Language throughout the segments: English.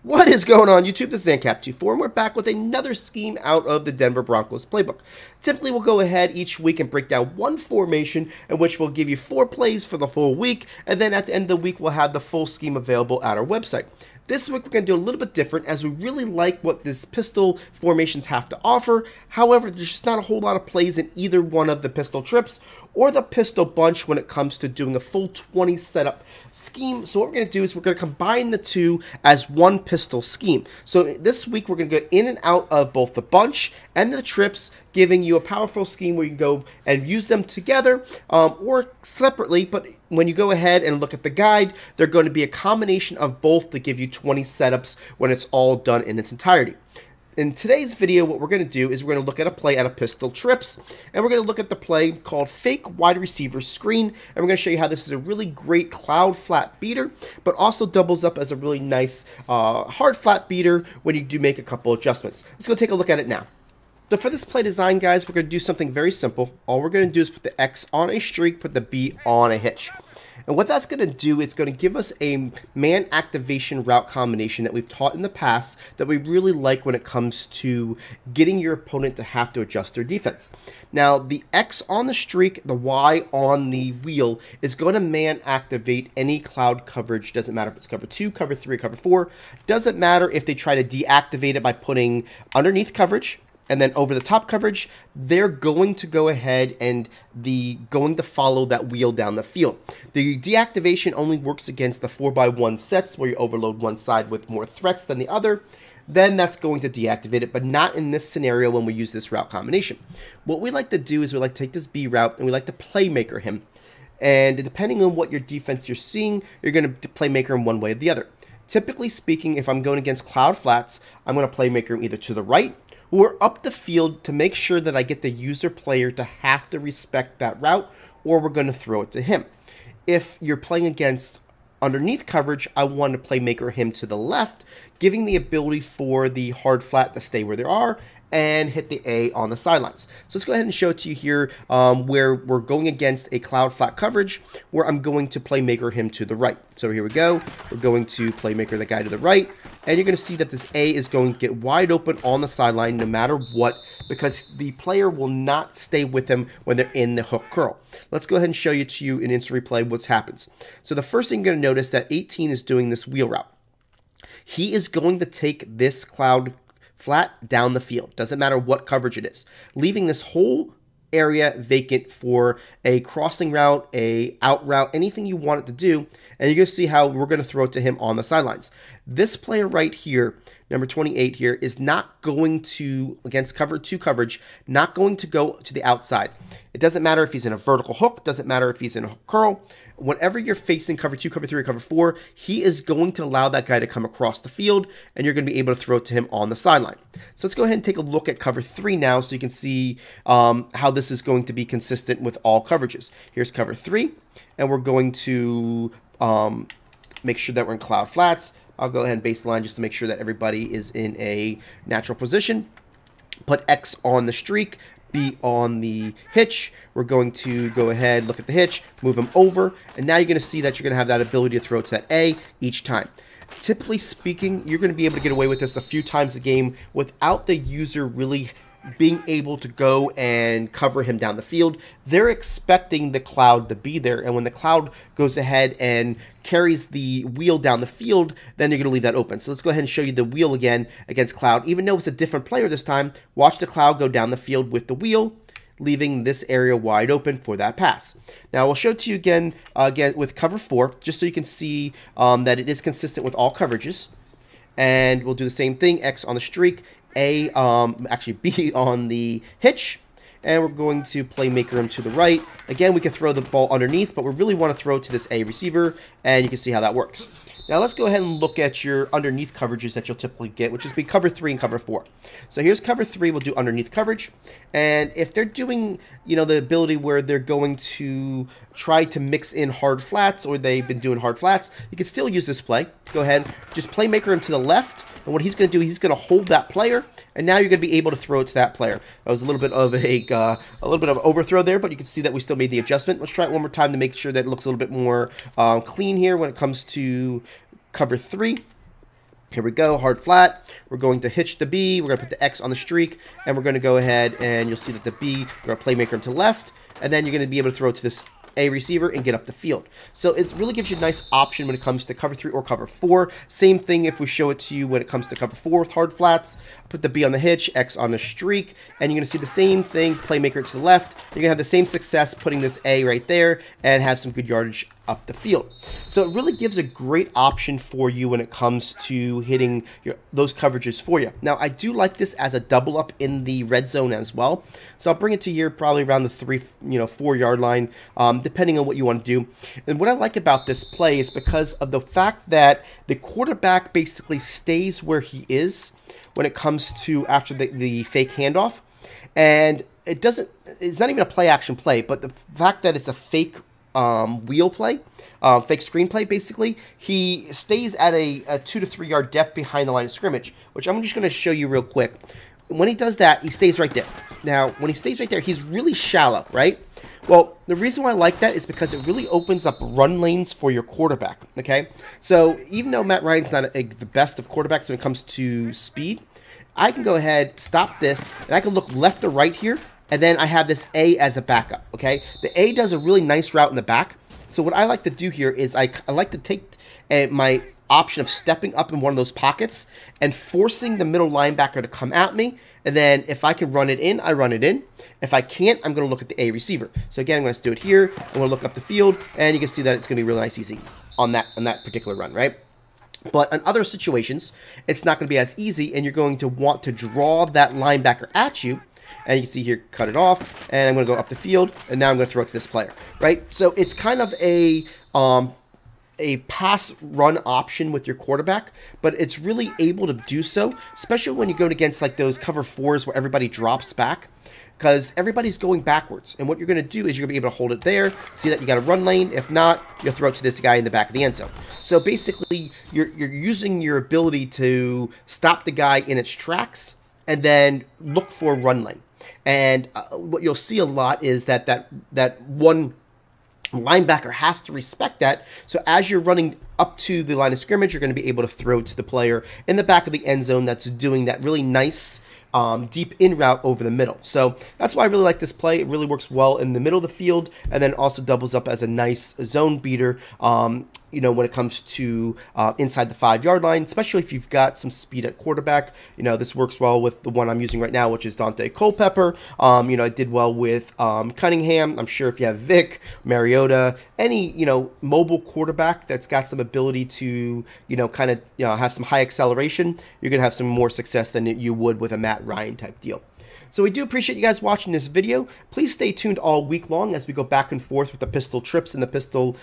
What is going on YouTube? This is Ancap24 and we're back with another scheme out of the Denver Broncos playbook. Typically we'll go ahead each week and break down one formation in which we'll give you 4 plays for the full week, and then at the end of the week we'll have the full scheme available at our website. This week we're going to do a little bit different as we really like what this pistol formations have to offer. However, there's just not a whole lot of plays in either one of the pistol trips or the pistol bunch when it comes to doing a full 20 setup scheme. So what we're going to do is we're going to combine the two as one pistol scheme. So this week we're going to go in and out of both the bunch and the trips, giving you a powerful scheme where you can go and use them together or separately. But when you go ahead and look at the guide, they're going to be a combination of both to give you 20 setups when it's all done in its entirety. In today's video, what we're going to do is we're going to look at a play out of pistol trips, and we're going to look at the play called fake wide receiver screen, and we're going to show you how this is a really great cloud flat beater, but also doubles up as a really nice hard flat beater when you do make a couple adjustments. Let's go take a look at it now. So for this play design, guys, we're going to do something very simple. All we're going to do is put the X on a streak, put the B on a hitch. And what that's going to do is going to give us a man activation route combination that we've taught in the past that we really like when it comes to getting your opponent to have to adjust their defense. Now, the X on the streak, the Y on the wheel is going to man activate any cloud coverage. Doesn't matter if it's cover 2, cover 3, or cover 4. Doesn't matter if they try to deactivate it by putting underneath coverage and then over the top coverage. They're going to go ahead and going to follow that wheel down the field. The deactivation only works against the 4x1 sets where you overload one side with more threats than the other. Then that's going to deactivate it, but not in this scenario when we use this route combination. What we like to do is we like to take this B route and we like to playmaker him. And depending on what your defense you're seeing, you're going to playmaker him one way or the other. Typically speaking, if I'm going against cloud flats, I'm going to playmaker him either to the right or up the field to make sure that I get the user player to have to respect that route, or we're going to throw it to him. If you're playing against underneath coverage, I want to playmaker him to the left, giving the ability for the hard flat to stay where they are and hit the A on the sidelines. So let's go ahead and show it to you here where we're going against a cloud flat coverage where I'm going to playmaker him to the right. So here we go. We're going to playmaker the guy to the right, and you're going to see that this A is going to get wide open on the sideline no matter what, because the player will not stay with him when they're in the hook curl. Let's go ahead and show you in instant replay what happens. So the first thing you're going to notice that 18 is doing this wheel route. He is going to take this cloud flat down the field. Doesn't matter what coverage it is, leaving this whole area vacant for a crossing route, a out route, anything you want it to do. And you're going to see how we're going to throw it to him on the sidelines. This player right here, number 28 here, is not going to, against cover 2 coverage, not going to go to the outside. It doesn't matter if he's in a vertical hook, doesn't matter if he's in a hook curl. Whenever you're facing cover 2, cover 3, or cover 4, he is going to allow that guy to come across the field, and you're going to be able to throw it to him on the sideline. So let's go ahead and take a look at cover 3 now so you can see how this is going to be consistent with all coverages. Here's cover 3, and we're going to make sure that we're in cloud flats. I'll go ahead and baseline just to make sure that everybody is in a natural position. Put X on the streak, B on the hitch. We're going to go ahead, look at the hitch, move him over, and now you're going to see that you're going to have that ability to throw to that A each time. Typically speaking, you're going to be able to get away with this a few times a game without the user really being able to go and cover him down the field. They're expecting the cloud to be there, and when the cloud goes ahead and carries the wheel down the field, then you're going to leave that open. So let's go ahead and show you the wheel again against cloud. Even though it's a different player this time, watch the cloud go down the field with the wheel, leaving this area wide open for that pass. Now we'll show it to you again with cover 4, just so you can see that it is consistent with all coverages. And we'll do the same thing, X on the streak, actually B on the hitch, and we're going to playmaker him to the right. Again, we can throw the ball underneath, but we really want to throw it to this A receiver, and you can see how that works. Now let's go ahead and look at your underneath coverages that you'll typically get, which is be cover 3 and cover 4. So here's cover 3, we'll do underneath coverage. And if they're doing, the ability where they're going to try to mix in hard flats, or they've been doing hard flats, you can still use this play. Go ahead, just playmaker him to the left, and what he's going to do, he's going to hold that player, and now you're going to be able to throw it to that player. That was a little bit of an overthrow there, but you can see that we still made the adjustment. Let's try it one more time to make sure that it looks a little bit more clean here when it comes to cover 3. Here we go, hard flat. We're going to hitch the B. We're going to put the X on the streak, and we're going to go ahead and you'll see that the B, we're going to playmaker him to the left, and then you're going to be able to throw it to this A receiver and get up the field. So it really gives you a nice option when it comes to cover 3 or cover 4. Same thing if we show it to you when it comes to cover 4 with hard flats. Put the B on the hitch, X on the streak, and you're going to see the same thing, playmaker to the left. You're going to have the same success putting this A right there and have some good yardage up the field. So it really gives a great option for you when it comes to hitting those coverages for you. Now, I do like this as a double up in the red zone as well. So I'll bring it to you probably around the 4 yard line, depending on what you want to do. And what I like about this play is because of the fact that the quarterback basically stays where he is when it comes to after the fake handoff. And it's not even a play action play, but the fact that it's a fake wheel play, fake screen play, basically, he stays at a 2 to 3 yard depth behind the line of scrimmage, which I'm just going to show you real quick. When he does that, he stays right there. Now, when he stays right there, he's really shallow, right? Well, the reason why I like that is because it really opens up run lanes for your quarterback, okay? So even though Matt Ryan's not the best of quarterbacks when it comes to speed, I can go ahead, stop this, and I can look left or right here, and then I have this A as a backup, okay? The A does a really nice route in the back. So what I like to do here is I like to take my option of stepping up in one of those pockets and forcing the middle linebacker to come at me. And then if I can run it in, I run it in. If I can't, I'm going to look at the A receiver. So again, I'm going to do it here. I'm going to look up the field, and you can see that it's going to be really nice easy on that particular run, right? But in other situations, it's not going to be as easy, and you're going to want to draw that linebacker at you. And you can see here, cut it off, and I'm going to go up the field, and now I'm going to throw it to this player, right? So it's kind of a pass-run option with your quarterback, but it's really able to do so, especially when you're going against like those cover 4s where everybody drops back, because everybody's going backwards. And what you're going to do is you're going to be able to hold it there, see that you got a run lane. If not, you'll throw it to this guy in the back of the end zone. So basically, you're using your ability to stop the guy in its tracks and then look for a run lane. And what you'll see a lot is that one linebacker has to respect that. So as you're running up to the line of scrimmage, you're going to be able to throw to the player in the back of the end zone that's doing that really nice deep in route over the middle. So that's why I really like this play. It really works well in the middle of the field, and then also doubles up as a nice zone beater, you know, when it comes to inside the 5 yard line, especially if you've got some speed at quarterback. You know, this works well with the one I'm using right now, which is Dante Culpepper. You know, it did well with Cunningham. I'm sure if you have Vic, Mariota, any, you know, mobile quarterback that's got some ability to, you know, kind of, you know, have some high acceleration, you're going to have some more success than you would with a Matt Ryan type deal. So we do appreciate you guys watching this video. Please stay tuned all week long as we go back and forth with the pistol trips and the pistol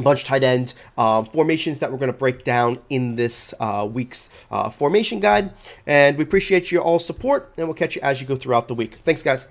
bunch tight end formations that we're going to break down in this week's formation guide. And we appreciate your all support, and we'll catch you as you go throughout the week. Thanks, guys.